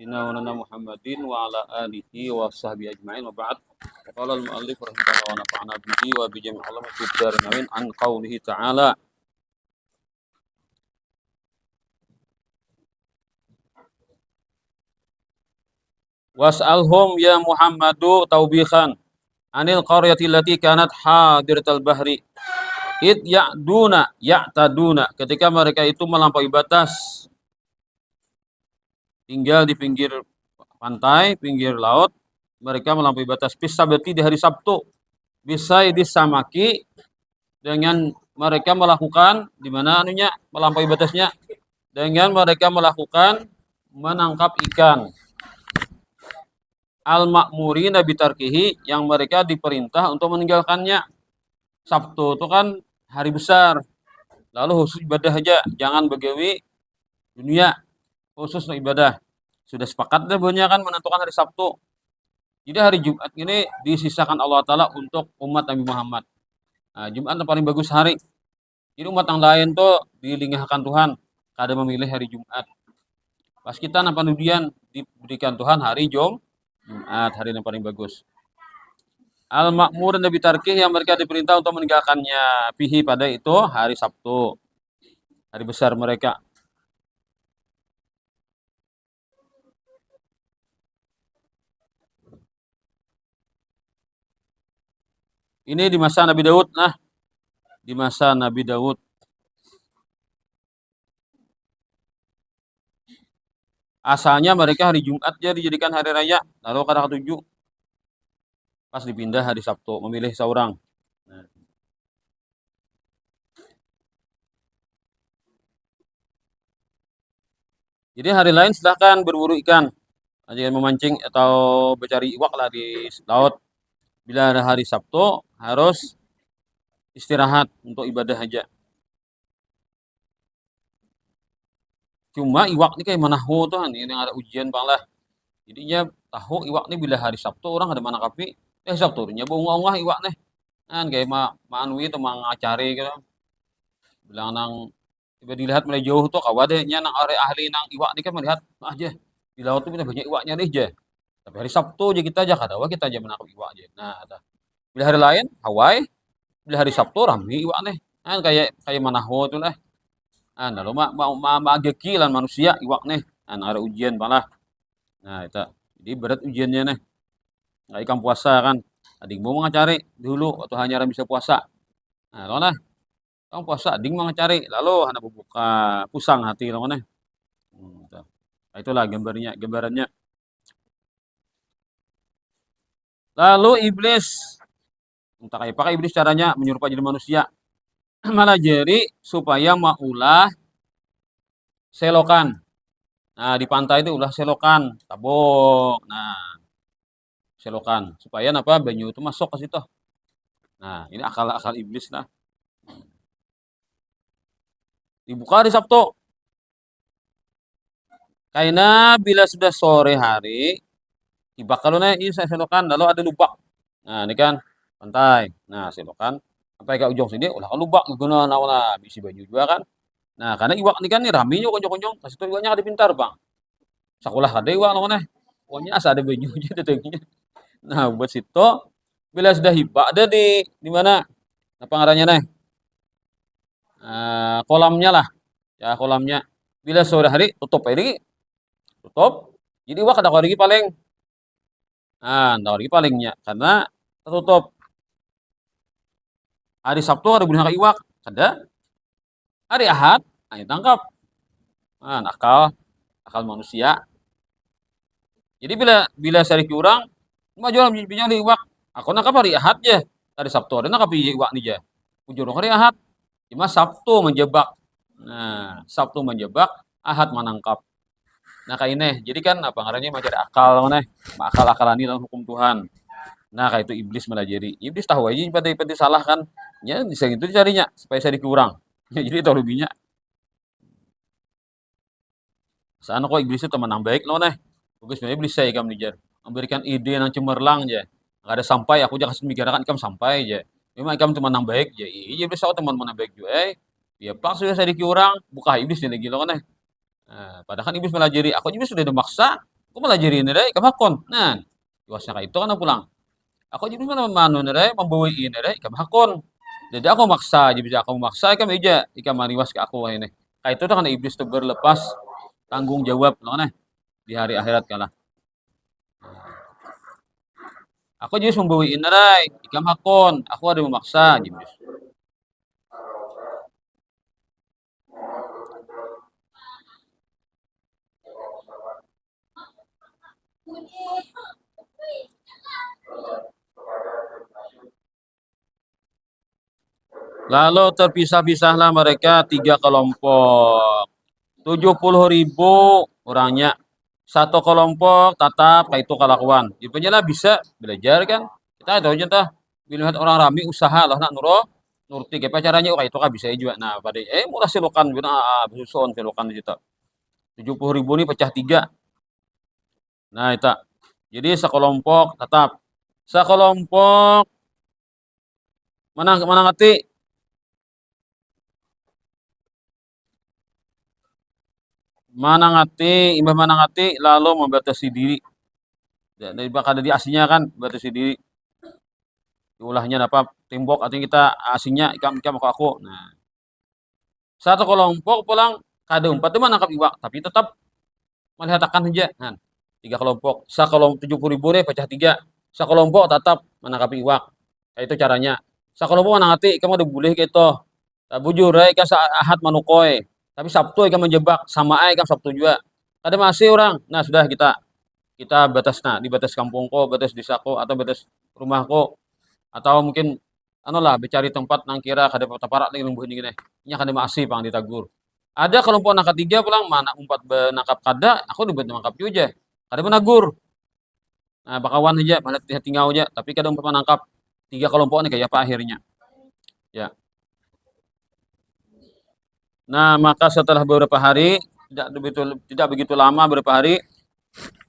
Sayyidina Muhammadin wa ala alihi wa sahbihi ajma'in wa ba'd. Qala al-mu'allif rahimahullah wa nafa'ana bihi wa bi jami'il ulama fi darin amin an qaulihi ta'ala. Was'alhum ya Muhammadu taubihan anil qaryati allati kanat hadiratal bahri id ya'taduna ketika mereka itu melampaui batas, tinggal di pinggir pantai, pinggir laut, mereka melampaui batas berarti di hari Sabtu, bisa disamaki dengan mereka melakukan di mana anunya melampaui batasnya dengan mereka melakukan menangkap ikan. Al-ma'murina bitarkihi, yang mereka diperintah untuk meninggalkannya. Sabtu itu kan hari besar, lalu khusus ibadah aja, jangan begawi dunia, khusus untuk ibadah. Sudah sepakat deh banyak kan menentukan hari Sabtu. Jadi hari Jumat ini disisakan Allah Ta'ala untuk umat Nabi Muhammad. Nah, Jumat yang paling bagus hari. Jadi umat yang lain tuh dilingahkan Tuhan, kada memilih hari Jumat. Pas kita nampak dudian diberikan Tuhan hari Jumat, hari yang paling bagus. Al-ma'mur dan bitarkih, yang mereka diperintah untuk meninggalkannya, fihi pada itu hari Sabtu, hari besar mereka. Ini di masa Nabi Daud. Nah, di masa Nabi Daud. Asalnya mereka hari Jumat aja dijadikan hari raya, lalu kada ketujuh. Pas dipindah hari Sabtu, memilih seorang. Nah. Jadi hari lain silahkan berburu ikan, aja memancing atau mencari iwak lah di laut. Bila ada hari Sabtu harus istirahat untuk ibadah aja. Cuma iwak ini kayak manahu tuh, ini yang ada ujian bang lah. Jadinya tahu iwak ini bila hari Sabtu orang ada mana kapi, Sabtunya bunga-bunga iwak nih. Kan kayak manui itu mangacari gitu. Bilang nang tiba dilihat mulai jauh tuh kawadenya nang ahli nang iwak ini kan melihat aja di laut tuh banyak iwaknya nih aja. Tapi hari Sabtu aja kita aja kadawa kita aja menangkap iwak aja. Nah, bila hari lain Hawaii, bila hari Sabtu rame iwak nih. Kan kayak manahu tuh lah. Lalu mageki lan manusia iwak nih. Ada ujian malah. Nah, itu. Jadi berat ujiannya nih. Nggak ikan puasa kan. Adik mau ngacari dulu atau hanya bisa puasa. Nah, lo nah. Kamu puasa, adik mau ngacari. Lalu hana buka pusang hati lo nih. Nah, itulah gambarannya. Lalu iblis, entah kayak pakai iblis caranya menyerupai jadi manusia. Malah jadi supaya maulah selokan. Nah, di pantai itu ulah selokan, tabok. Nah, selokan supaya apa banyu itu masuk ke situ. Nah, ini akal-akal iblis lah. Dibuka di Sabtu. Karena bila sudah sore hari, tiba kalau ini saya selokan, lalu ada lubak. Nah, ini kan pantai. Nah, selokan sampai ke ujung sini, ulah lubak guna nawana bisi baju juga kan. Nah, karena iwak ini kan nih raminya konjong-konjong, kasih tuh iwaknya ada pintar, Bang. Sakulah ada iwak namanya. Pokoknya asal ada banyu aja datangnya. Nah, buat situ bila sudah hibak ada di mana? Apa ngarannya nih? Kolamnya lah. Ya, kolamnya. Bila sore hari tutup ini. Tutup. Jadi iwak ada lagi paling. Nah, ada lagi palingnya karena tertutup. Hari Sabtu ada boleh nangkap iwak, ada. Hari Ahad, nah tangkap. Nah, akal manusia. Jadi bila sehari kurang, jual pinjam di iwak. Aku nangkap hari Ahad ya. Hari Sabtu ada nangkap iwak nih ya. Ujung hari Ahad. Cuma Sabtu menjebak. Nah, Sabtu menjebak, Ahad menangkap. Nah, kayak ini. Jadi kan apa ngarannya mencari akal mana? Akal-akalan ini dalam hukum Tuhan. Nah, kayak itu iblis melajari. Iblis tahu aja pada salah kan. Ya, bisa gitu dicarinya supaya saya dikurang. Ya, jadi itu lebihnya. Sana kok iblis itu teman yang baik loh nih. Bagus sebenarnya iblis saya kamu nijar. Memberikan ide yang cemerlang aja. Enggak ada sampai aku jangan memikirkan kamu sampai aja. Memang kamu teman yang baik ya. Iya iblis aku teman yang baik juga. Ya pas sudah saya dikurang, buka iblis ini lagi loh nih. Nah, padahal kan iblis melajari. Aku iblis sudah dimaksa. Aku malah jadi ini deh, kamakon. Nah, luasnya kayak itu kan pulang. Aku jadi mana manu deh, membawa ini deh, kamakon. Jadi aku maksa, jadi bisa aku maksa, kan meja, ikan mariwas ke aku ini. Kayak itu kan iblis tuh berlepas tanggung jawab, loh nih di hari akhirat kalah. Aku jadi membawa ini deh, ikan hakon. Aku ada memaksa, jadi. Lalu terpisah-pisahlah mereka tiga kelompok. 70.000 orangnya. Satu kelompok tetap kayak itu kelakuan. Jadinya lah bisa belajar kan. Kita tahu aja tah. Melihat orang rame usaha lah nak nuro. Nurti kayak caranya kayak itu kan bisa juga. Nah, pada mulai silokan guna susun silokan di situ. 70.000 ini pecah tiga. Nah, itu. Jadi sekelompok tetap. Sekelompok mana mana ngati mana ngati imbah mana ngati lalu membatasi diri. Dari bakal ada di aslinya kan batasi diri. Ulahnya apa tembok artinya kita aslinya ikam ikam aku. Nah, satu kelompok pulang kada empat itu nangkap iwak, tapi tetap melihat akan saja. Nah, tiga kelompok. Sekelompok 70.000 deh pecah tiga. Sekelompok tetap menangkap iwak. Kayak itu caranya. Sekelompok menangati kamu udah boleh gitu. Bujur ikan ahad manukoy. Tapi Sabtu ikan menjebak sama ikan Sabtu juga. Ada masih orang. Nah, sudah kita batas nah di batas kampungku, batas desaku atau batas rumahku atau mungkin anu lah mencari tempat nang kira kada parak lagi lumbuh ini gini. Nya kada masih pang ditagur. Ada kelompok nang ketiga pulang mana umpat benangkap kada, aku dibuat menangkap juga. Kada menagur. Nah, bakawan aja, malah tinggal aja, tapi kada umpat menangkap tiga kelompok ini kayak apa akhirnya. Ya. Nah, maka setelah beberapa hari, tidak begitu lama beberapa hari,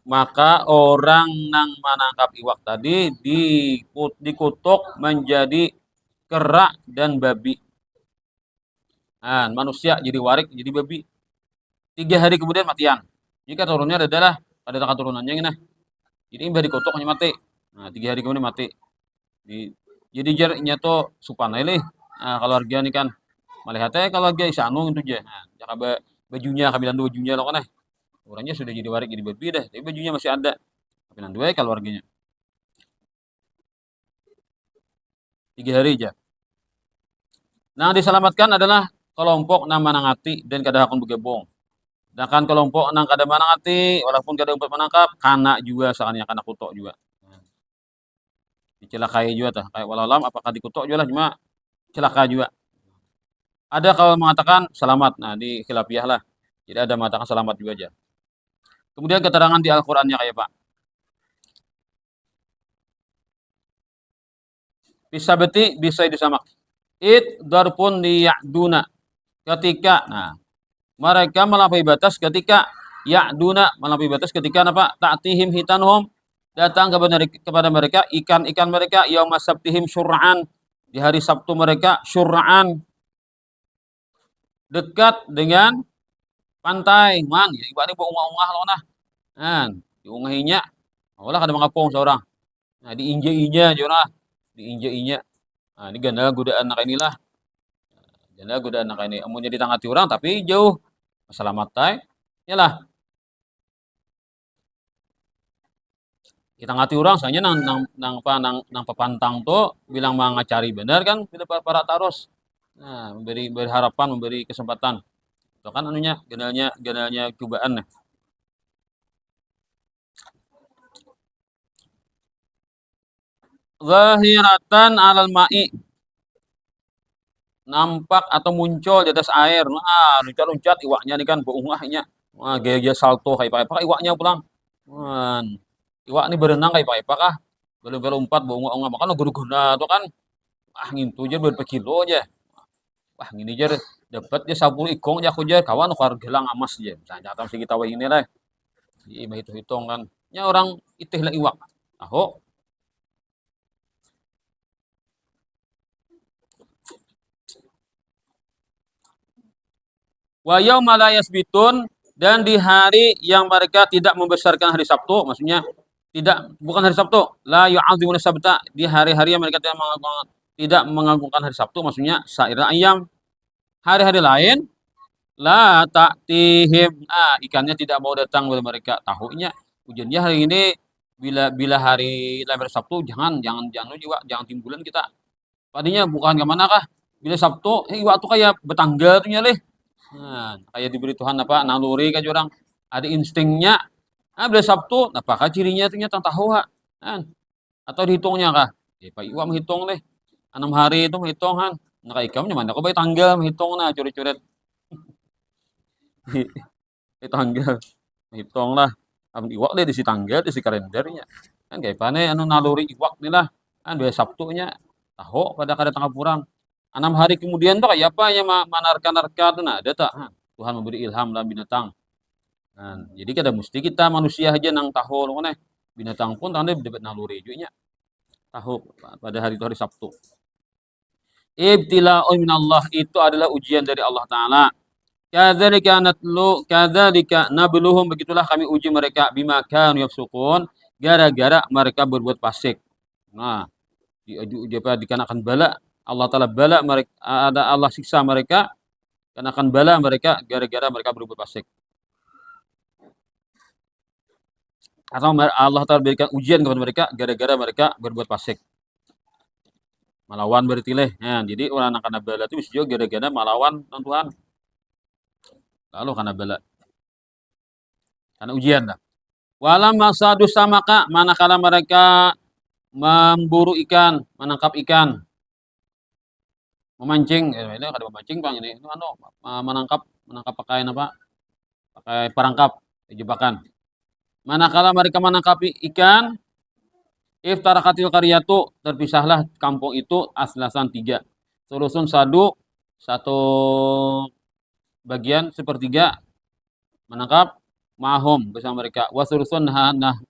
maka orang nang menangkap iwak tadi dikutuk menjadi kera dan babi. Nah, manusia jadi warik, jadi babi. 3 hari kemudian matian. Jika turunnya adalah pada tangkat turunannya ini. Jadi imbah dikutuk hanya mati. Nah, 3 hari kemudian mati. Jadi jarnya tuh supana ini. Nah, keluarga ini kan melihatnya keluarga isanu itu aja. Nah, jaka bajunya kabilan dua bajunya lo kan orangnya sudah jadi warik jadi babi dah, tapi bajunya masih ada. Kabilan dua keluarganya. 3 hari aja. Nah, diselamatkan adalah kelompok nama nangati dan kada hakun bergabung. Sedangkan kelompok nang kada manangati walaupun kada umpat menangkap kana juga soalnya kana kutok juga. Dicelakai juga tah. Kayak walalam apakah dikutok juga lah cuma celaka juga. Ada kalau mengatakan selamat. Nah, di khilafiyah lah. Jadi ada mengatakan selamat juga aja. Kemudian keterangan di Al-Qur'annya kayak Pak. Bisa beti bisa disamak. Darpun liya'duna. Ketika nah mereka melampaui batas ketika ya'duna melampaui batas ketika apa? Ta'tihim hitanhum datang kepada mereka ikan-ikan mereka yauma sabtihim syur'an di hari Sabtu mereka syur'an dekat dengan pantai man ya ibarat ini ungah-ungah lo nah kan diungahinya olah kada mangapong seorang nah diinja-inja jona diinja-inja nah ini ganda godaan anak inilah ganda godaan anak ini amunnya ditangati orang tapi jauh masalah matai yalah kita ngati orang soalnya nang papantang tuh bilang mangacari benar kan tidak para taros nah memberi harapan memberi kesempatan itu kan anunya ganalnya cobaan nah. Zahiratan alal ma'i nampak atau muncul di atas air nah loncat-loncat iwaknya nih kan beungahnya wah gaya-gaya salto kayak apa iwaknya pulang man iwak ini berenang kayak apa kah belum lompat beungah-ungah makanya guna-guna tuh kan ah ngintu aja berapa kilo aja wah gini aja dapat dia 10 ikong aja aku aja kawan ukar gelang amas aja misalnya catam segi tawa ini lah iya hitung kan nya orang itih lah iwak tahu wa yauma la yasbitun Dan di hari yang mereka tidak membesarkan hari Sabtu, maksudnya bukan hari Sabtu, la yu'adzimuna sabta, di hari-hari yang mereka tidak mengagungkan hari Sabtu, maksudnya saira ayam, hari-hari lain, la ta'tihim, ikannya tidak mau datang kepada mereka. Tahunya ujiannya hari ini, bila hari lahir Sabtu, jangan juga, jangan timbulan kita. Tadinya bukan ke manakah? Bila Sabtu, waktu kayak betangga tuh nyalih. Nah, kayak diberi Tuhan apa naluri kan orang ada instingnya. Bila Sabtu, apakah cirinya tuh nyata tahu kan? Atau dihitungnya kah? Pak Iwa menghitung deh. 6 hari itu menghitung kan. Nah, ikamnya mana? Kau bayi tanggal menghitung nah coret-coret di tanggal menghitung lah. Iwak deh di si tanggal di si kalendernya. Kan kayak pane anu naluri iwak nih lah. Kan bila Sabtunya tahu pada kada tanggal kurang. 6 hari kemudian tuh kayak apa ya manarka-narka tuh nah ada tak? Tuhan memberi ilham dalam binatang. Nah, jadi kada mesti kita manusia aja nang tahu loh nih. Binatang pun tanda dapat naluri juga tahu pada hari itu hari Sabtu. Ibtila'un minallah, itu adalah ujian dari Allah Ta'ala. Kadzalika nabluhum, begitulah kami uji mereka bima kanu yafsukun, gara-gara mereka berbuat fasik. Nah, dikenakan bala, Allah Ta'ala bala mereka, ada Allah siksa mereka, kenakan bala mereka gara-gara mereka berbuat fasik. Atau Allah Ta'ala berikan ujian kepada mereka gara-gara mereka berbuat fasik. Melawan berarti leh. Nah, jadi orang anak bala itu bisa juga gara-gara melawan Tuhan. Lalu karena bala. Karena ujian lah. Walam masadu samaka, manakala mereka memburu ikan, menangkap ikan. Memancing, ini ada memancing Bang ini. Itu menangkap pakai apa? Pakai perangkap, jebakan. Manakala mereka menangkap ikan, iftarakatil qaryatu, terpisahlah kampung itu aslasan 3. Sulusun satu bagian sepertiga menangkap mahum bersama mereka. Wasulusun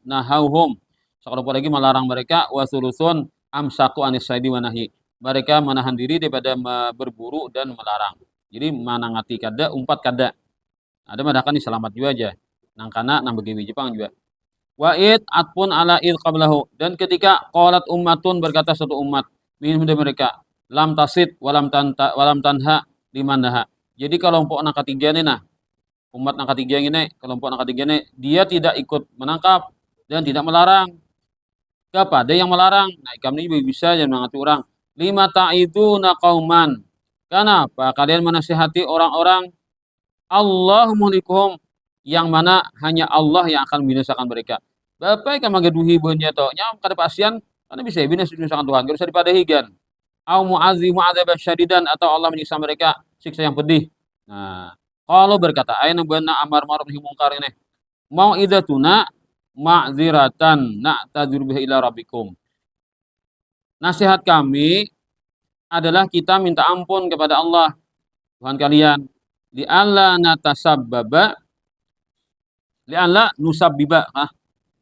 nahauhum, sekelompok lagi melarang mereka. Wasulusun amsaku anis saidi wanahi, mereka menahan diri daripada berburu dan melarang. Jadi manangati kada umpat kada. Ada madakan selamat juga aja. Nang kana nang begiwi Jepang juga. Wa'id atpun ala id qablahu, dan ketika qalat ummatun, berkata satu umat minhum dari mereka, lam tasid walam tanha liman naha. Jadi kelompok yang ketiga ini umat yang ketiga ini, kelompok yang ketiga ini, dia tidak ikut menangkap dan tidak melarang kepada yang melarang. Nah, kami ini bisa yang mengatakan orang, lima ta'iduna qauman, kenapa kalian menasihati orang-orang, Allahu muhlikuhum, yang mana hanya Allah yang akan membinasakan mereka. Bapak kan magaduhi bunyi to, nya kada pasien karena bisa binasakan Tuhan, enggak usah dipadahigan. Au mu'adzimu adzaban syadidan, atau Allah menyiksa mereka siksa yang pedih. Nah, kalau berkata ayat beuna amar ma'ruf nahi mungkar ini, mau idatuna ma'dziratan na'tadzir biha ila rabbikum. Nasihat kami adalah kita minta ampun kepada Allah Tuhan kalian, li alla natasabbaba, li alla nusabbiba,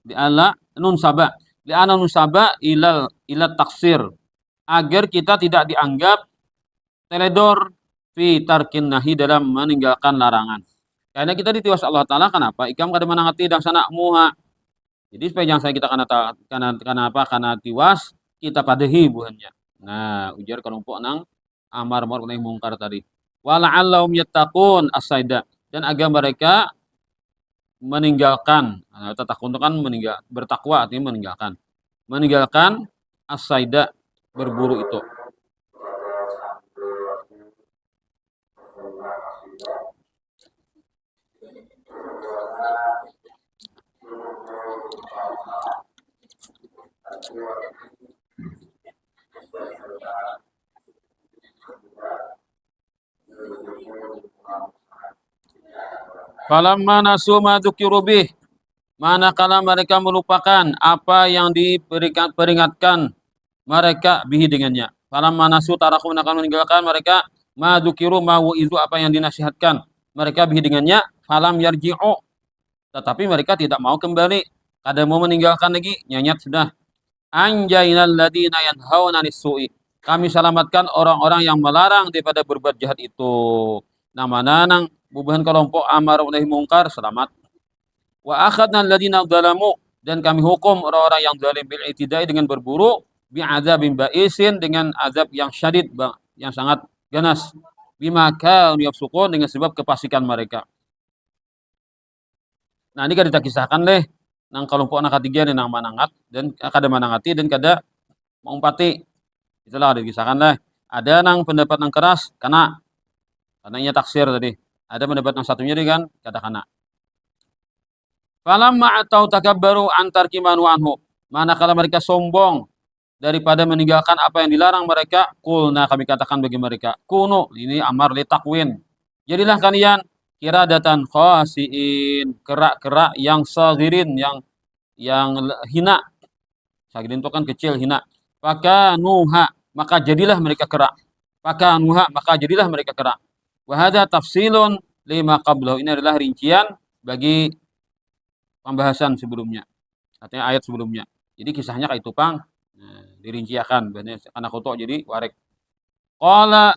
li alla nunsaba, li alla nusaba ila taksir, agar kita tidak dianggap teledor fi tarkin nahi, dalam meninggalkan larangan. Karena kita ditiwas Allah Ta'ala, kenapa? Ikam kada menangati dan sana muha. Jadi supaya jangan saya kita karena apa? Karena tiwas kita padahi buhannya. Nah, ujar kelompok nang amar ma'ruf nahi mungkar tadi. Wala'allahum yattaqun as-saida, dan agar mereka meninggalkan, tatakun kan bertakwa artinya meninggalkan as-saida, berburu itu. Falamma nasu ma dzukiru bih, manakala mereka melupakan apa yang diperingatkan mereka bihi dengannya. Falamma nasu tarakum, akan meninggalkan mereka ma dzukiru itu apa yang dinasihatkan mereka bihi dengannya. Falam yarji'u, tetapi mereka tidak mau kembali, kada mau meninggalkan lagi, nyanyat sudah. Anjainal ladina yanhauna 'anis su'i, kami selamatkan orang-orang yang melarang daripada berbuat jahat itu. Namana nang bubahan kelompok amar nahi mungkar selamat. Wa akhadna alladziina dzalamu dan kami hukum orang-orang yang zalim bil itidai dengan berburu bi'adzabin ba'isin dengan azab yang syadid yang sangat ganas bima kanu yafsukun dengan sebab kefasikan mereka. Nah, ini kan kita kisahkan deh nang kelompok anak ketiga nang manangat dan kada manangati dan kada mengumpati. Itulah dikisahkan deh. Ada nang pendapat nang keras karena ia taksir tadi. Ada pendapat nang satunya dia kan kada kana. Falamma atau takabbaru antar kimanu anhu. Manakala mereka sombong daripada meninggalkan apa yang dilarang mereka, kulna kami katakan bagi mereka, kuno ini amar li takwin. Jadilah kalian kiradatan khasiin, kerak-kerak yang sagirin, yang hina. Sagirin itu kan kecil, hina. Fakanuha, maka jadilah mereka kerak. Fakanuha, maka jadilah mereka kerak. Wahada tafsilun lima qablahu. Ini adalah rincian bagi pembahasan sebelumnya. Artinya ayat sebelumnya. Jadi kisahnya kayak tupang dirinciakan anak kotok jadi warek. Qala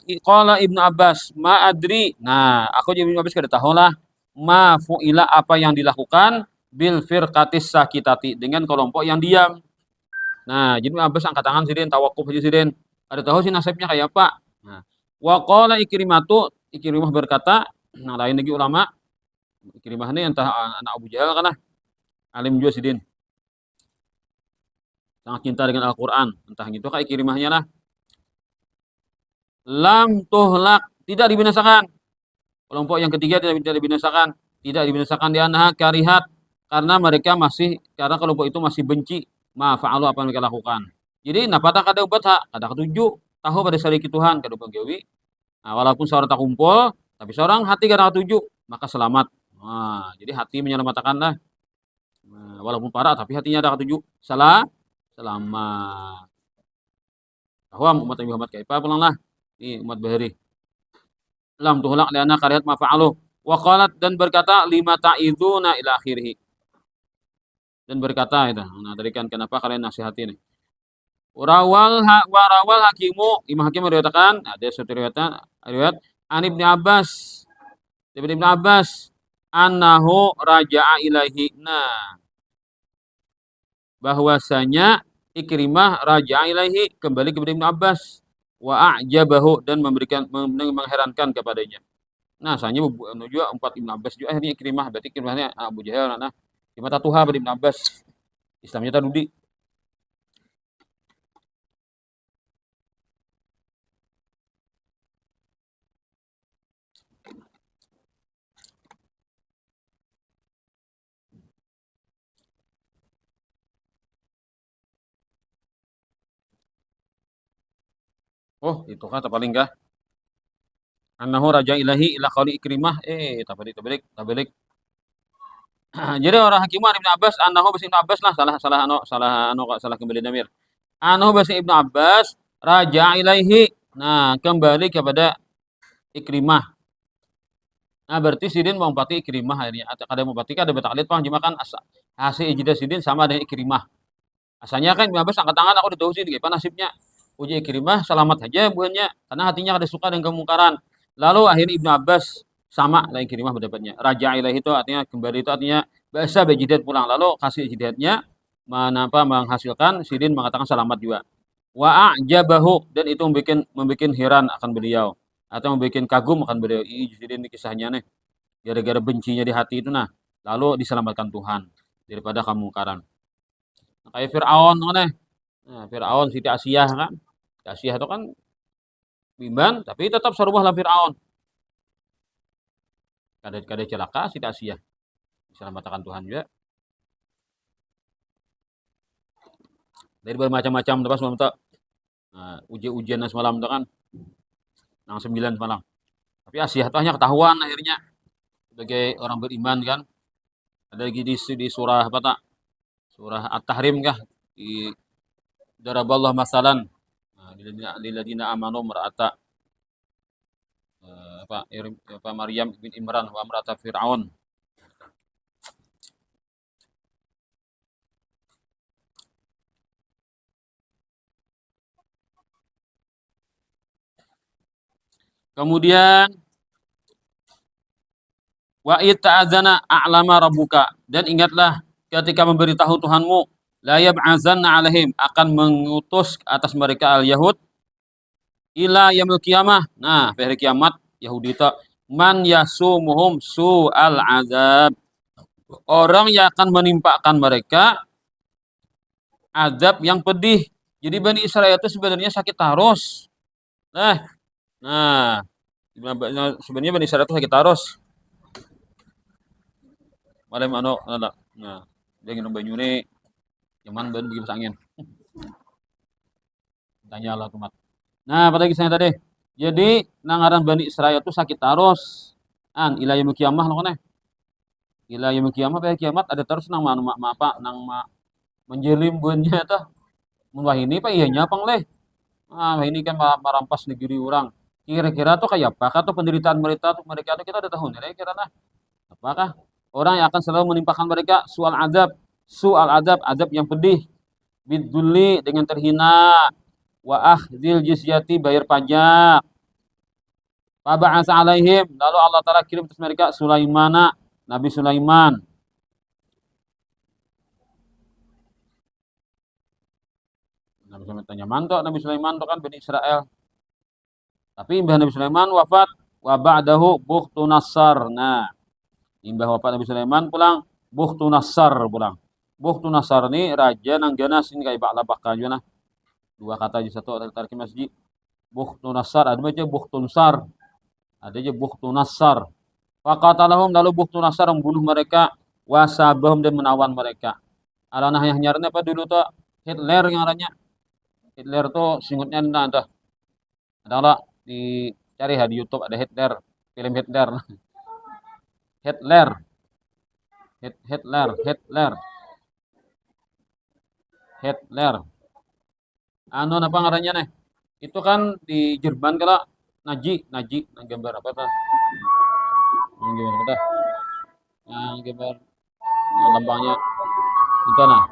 Ibnu Abbas, ma adri. Nah, aku jadi Ibnu Abbas kada tahu lah ma fuila apa yang dilakukan bil firqatis sakitati dengan kelompok yang diam. Nah, jadi Ibnu Abbas angkat tangan sidin tawakuf aja sidin. Ada tahu sih nasibnya kayak apa? Nah, wa qala Ikrimah berkata, nah lain lagi ulama Ikrimah ini entah anak Abu Jahal kan alim juga sidin. Sangat cinta dengan Al-Qur'an, entah gitu kayak Ikrimahnya lah. Lam tuhlak, tidak dibinasakan. Kelompok yang ketiga tidak dibinasakan, tidak dibinasakan di anha karihat karena karena kelompok itu masih benci ma fa'alu apa yang mereka lakukan. Jadi napata kada ubat kada ketujuh tahu pada sadiki Tuhan kada bagawi. Nah, walaupun seorang tak kumpul tapi seorang hati kada ketujuh maka selamat. Nah, jadi hati menyelamatkan lah. Nah, walaupun parah tapi hatinya ada ketujuh selamat. Bahwa umat Nabi Muhammad kaifa pulang lah. Ini umat Bahari. Lam tuhlak liana karihat ma fa'alu. Wa qalat dan berkata lima ta'iduna ila akhirih. Dan berkata itu. Nah, tadi kan kenapa kalian nasihati nih? Warawal hakimu Imam Hakim meriwayatkan ada suatu riwayat an Ibnu Abbas dari Ibnu Abbas annahu raja'a ilaihi. Nah, bahwasanya Ikrimah raja'a ilaihi kembali kepada Ibnu Abbas wa a'jabahu dan mengherankan kepadanya. Nah, soalnya menuju empat Ibnu Abbas juga akhirnya Ikrimah berarti Ikrimahnya Abu Jahal nah di mata Tuhan pada Ibnu Abbas. Islamnya tadi. Oh, itu kata paling enggak. Annahu raja ilahi ila qali Ikrimah. Tabalik. Jadi orang Hakimah Ibnu Abbas annahu basi Ibnu Abbas lah salah kembali damir. Annahu basi Ibnu Abbas raja ilaihi. Nah, kembali kepada Ikrimah. Nah, berarti sidin mau pati Ikrimah akhirnya. Ada mau pati ada betaklid pang kan hasil ijtihad sidin sama dengan Ikrimah. Asalnya kan Ibnu Abbas angkat tangan aku dituh sih gimana nasibnya. Uji Ikrimah selamat saja buahnya karena hatinya kada suka dengan kemungkaran. Lalu akhirnya Ibnu Abbas sama lain Ikrimah pendapatnya. Raja ilahi itu artinya kembali itu artinya bahasa bejidat pulang. Lalu kasih ijtihadnya menghasilkan sidin mengatakan selamat juga. Wa a'jabahu dan itu membuat heran akan beliau atau membuat kagum akan beliau. Sidin ini kisahnya nih. Gara-gara bencinya di hati itu nah lalu diselamatkan Tuhan daripada kemungkaran. Nah, kayak Fir'aun nih. Nah, Fir'aun Siti Asiyah kan. Siti Asiyah itu kan bimbang tapi tetap sarubah lah Fir'aun. Kada celaka Siti Asiyah. Diselamatkan Tuhan juga. Dari bermacam-macam terus semalam tak ujian semalam itu kan. Nang 9 semalam. Tapi Asiyah itu hanya ketahuan akhirnya sebagai orang beriman kan. Ada lagi di surah apa tak? Surah At-Tahrim kah? Di Daraballah masalan lilladina amanu mar'ata Maryam bin Imran wa amrata Fir'aun. Kemudian Wa ita'adzana a'lama rabbuka, dan ingatlah ketika memberitahu Tuhanmu, la yab'azanna alaihim, akan mengutus atas mereka al-Yahud, ila yaumil qiyamah. Nah, hari kiamat Yahudi itu man yasumuhum su'al azab. Orang yang akan menimpakan mereka azab yang pedih. Jadi Bani Israel itu sebenarnya sakit tarus. Nah, sebenarnya Bani Israel itu sakit tarus. Malam nah, dia nginum banyune, cuman ben bagi angin. Tanya lah tumat. Nah, pada kisahnya tadi. Jadi nangaran Bani Israel itu sakit tarus. Ila yaumil kiamah lo kan. Ila yaumil kiamah bae kiamat ada terus nang apa nang menjelim beunnya tah. Mun wah ini pak iya nyapang leh. Ini kan merampas negeri orang. Kira-kira tuh kayak apakah tuh penderitaan mereka tuh kita udah tahu nih kira nah. Apakah orang yang akan selalu menimpakan mereka soal azab yang pedih, bidulli dengan terhina, wa akhdil jizyati bayar pajak. Faba'asa alaihim, lalu Allah Ta'ala kirim atas mereka Sulaimana, Nabi Sulaiman. Nabi Sulaiman tanya mantok, Nabi Sulaiman itu kan Bani Israel. Tapi imbah Nabi Sulaiman wafat, wa ba'dahu Bukhtu Nassar. Nah, imbah wafat Nabi Sulaiman pulang, Bukhtu Nassar pulang. Bukhtu Nassar ini raja nang ganas ini kayak bakla bakal juga nah. Dua kata aja satu ada tarik masjid. Bukhtu Nassar, ada aja Bukhtu Nassar. Ada aja Bukhtu Nassar. Faqatalahum, lalu Bukhtu Nassar membunuh mereka, wasabahum, dan menawan mereka. Alanah yang nyaranya apa dulu tuh Hitler yang arahnya. Hitler tuh singutnya ada. Adalah dicari di YouTube ada Hitler, film Hitler. Hitler. Hitler, Hitler. Hitler. Anu apa ngarannya nih? Itu kan di Jerman kala Naji, gambar apa tuh? Yang gimana tuh? Yang gambar lambangnya itu nah.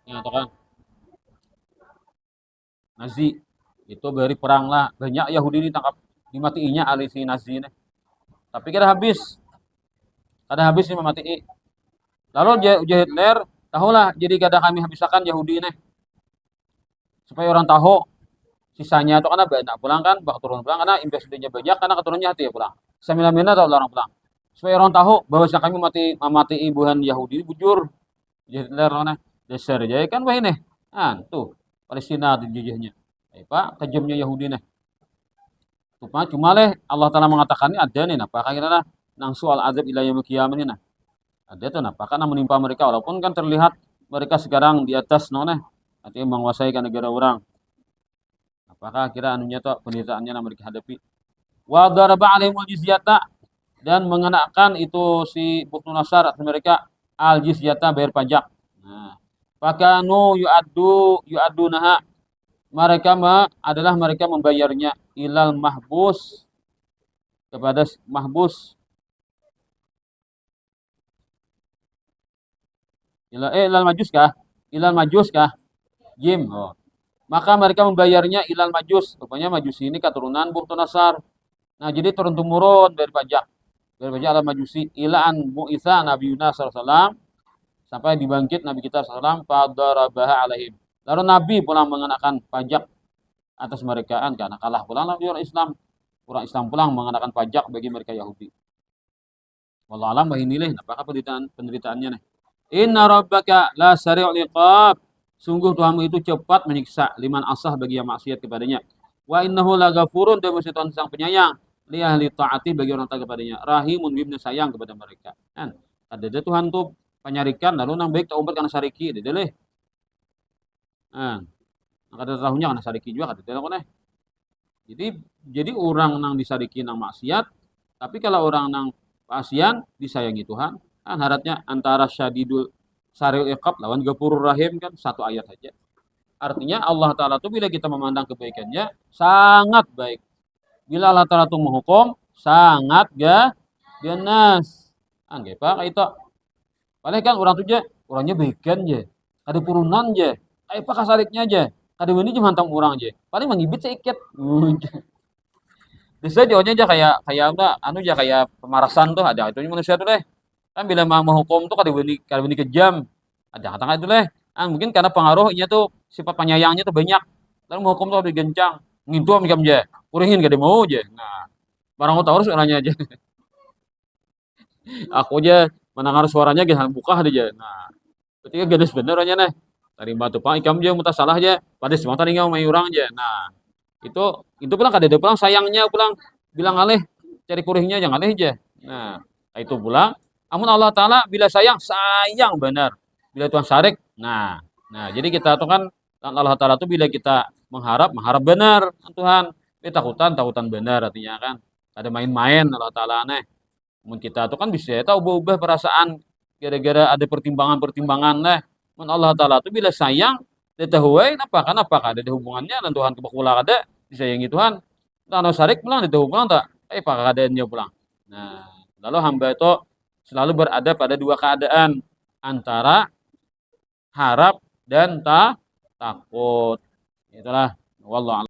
Ya, itu kan Nazi. Itu beri perang lah. Banyak Yahudi ditangkap, dimatiinya alih si Nazi ini. Tapi kira habis. Kada habis nih mematii. Lalu Hitler tahulah jadi kada kami habiskan Yahudi ini. Supaya orang tahu sisanya itu karena banyak pulang kan, bak turun pulang karena investasinya banyak karena keturunnya hati ya pulang. Sambil-sambilnya tahu orang pulang. Supaya orang tahu bahwa kami mati ibuhan Yahudi bujur. Hitler mana dasar jadi kan wah ini. Tuh Palestina dijajahnya. Pak kejamnya Yahudi nih. Cuma leh Allah Taala mengatakan ini ada nih, apakah kita nah nang soal azab ila yaumil qiyamah ini nah. Ada tuh apakah menimpa mereka walaupun kan terlihat mereka sekarang di atas nona, artinya menguasai kan negara orang. Apakah kira anunya tuh penderitaannya yang mereka hadapi. Wa daraba alaihimul jizyata, dan mengenakan itu si Bukhtu Nassar atas mereka al jizyata bayar pajak. Nah, fakanu yu'addunaha, mereka adalah mereka membayarnya ilal mahbus, kepada mahbus, ilal majus kah Jim. Maka mereka membayarnya ilal majus, rupanya majus ini keturunan Bukhtu Nassar. Nah jadi turun temurun dari pajak al majusi ilaan mu'isa Nabi Yunus SAW, sampai dibangkit Nabi kita SAW, fadarabaha alaihim, lalu Nabi pulang mengenakan pajak atas mereka karena kalah pulang lagi orang Islam pulang mengenakan pajak bagi mereka Yahudi. Wallahu alam bahwa inilah apakah penderitaannya nih. Inna rabbaka la sari'ul iqab, sungguh Tuhanmu itu cepat menyiksa liman asah bagi yang maksiat kepadanya. Wa innahu lagafurun, dan Tuhan sang penyayang li ahli taati, bagi orang taat kepadanya. Rahimun bibna, sayang kepada mereka. Kan ada Tuhan tuh penyarikan lalu nang baik tak umpet karena sariki dedeleh. Kada tahunya karena sariki juga kada tahu kan. Jadi orang nang disariki nang maksiat, tapi kalau orang nang pasian disayangi Tuhan, kan haratnya antara syadidul saril iqab lawan gafurur rahim kan satu ayat saja. Artinya Allah Ta'ala tuh bila kita memandang kebaikannya sangat baik. Bila Allah Ta'ala tuh menghukum sangat ganas. Anggap pak itu. Paling kan orang tuh je, orangnya baikan je, ada turunan je, kayak apa kasariknya je, kada ini cuma hantam orang je, paling mengibit sedikit. Bisa jawabnya aja kayak kayak apa, anu aja kayak pemarasan tuh ada itu manusia tuh deh. Kan bila mau menghukum tuh kada beni kejam. Ada kata itu deh. Ah, mungkin karena pengaruhnya tuh sifat penyayangnya tuh banyak. Lalu menghukum tuh lebih gencang. Ngintu am jam aja. Kuringin gak mau aja. Nah, barang tahu harus nanya aja. Aku aja mendengar suaranya gitu buka aja. Nah, ketika gadis bener aja nih. Tadi batu pang ikam aja mutas salah aja. Pada semang tadi ngau main orang aja. Nah, itu itu pulang kada ada pulang sayangnya pulang bilang alih cari kurihnya jangan alih aja. Nah, itu pulang amun Allah taala bila sayang sayang benar. Bila Tuhan syarik, nah jadi kita tuh kan Allah taala tuh bila kita mengharap benar Tuhan. Takutan benar artinya kan. Ada main-main Allah taala aneh. Mun kita tuh kan bisa tahu ubah-ubah perasaan gara-gara ada pertimbangan-pertimbangan nah. Mun Allah taala tuh bila sayang ditahuai kenapa ada hubungannya dan Tuhan kebakula ada disayangi Tuhan. Nah, syarik pulang ditahu pulang tak? Pak keadaannya pulang. Nah, lalu hamba itu selalu berada pada dua keadaan antara harap dan takut. Itulah wallahu